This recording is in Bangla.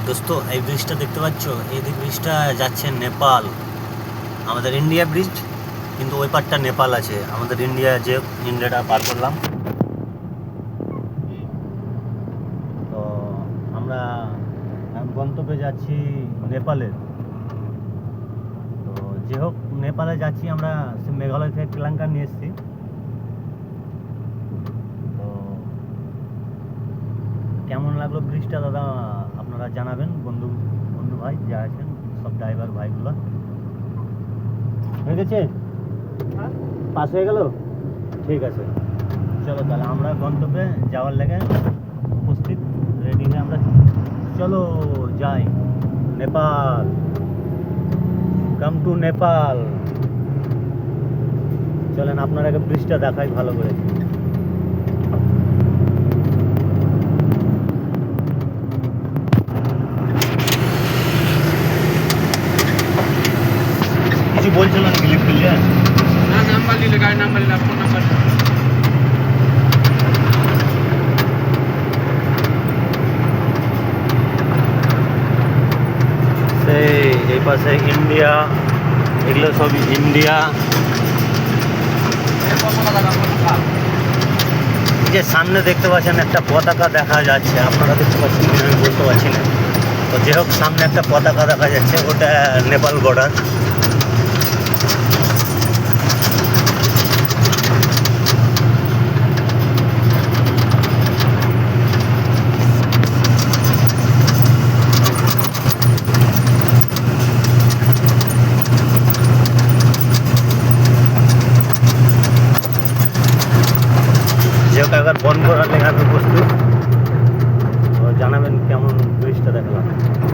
দোস্ত এই ব্রিজটা দেখতে পাচ্ছ, এই ব্রিজটা যাচ্ছে নেপাল। আমাদের ইন্ডিয়া ব্রিজ, কিন্তু ওই পারটা নেপাল আছে। আমাদের ইন্ডিয়াটা পার করলাম। তো আমরা গন্তব্যে যাচ্ছি নেপালের। তো যে হোক, নেপালে যাচ্ছি আমরা। মেঘালয় থেকে শ্রীলঙ্কা নিয়ে এসেছি। তো কেমন লাগলো ব্রিজটা দাদা, আপনারা জানাবেন। বন্ধু ভাই যা আছেন, সব ড্রাইভার ভাইগুলো। হয়ে গেছে, পাস হয়ে গেল, ঠিক আছে। চলো তাহলে আমরা গন্তব্যে যাওয়ার লেগে উপস্থিত, রেডি হয়ে আমরা চলো যাই নেপাল। Come to Nepal. চলেন আপনারাকে ব্রিজটা দেখাই ভালো করে। কিছু বলছিল নাকি লিখতে? না, নাম্বার নিলে, গাড়ির নাম্বার নিলে, ফোন নাম্বার। সেই এই পাশে ইন্ডিয়া, এগুলো সব ইন্ডিয়া। যে সামনে দেখতে পাচ্ছেন একটা পতাকা দেখা যাচ্ছে, আপনারা দেখতে পাচ্ছেন কিনা আমি বলতে পারছি না। তো যে হোক, সামনে একটা পতাকা দেখা যাচ্ছে, ওটা নেপাল বর্ডার। যে হোক, একবার বন্ধ করার লেগে আমি প্রস্তুত। তো জানাবেন কেমন ব্রিজটা দেখলাম।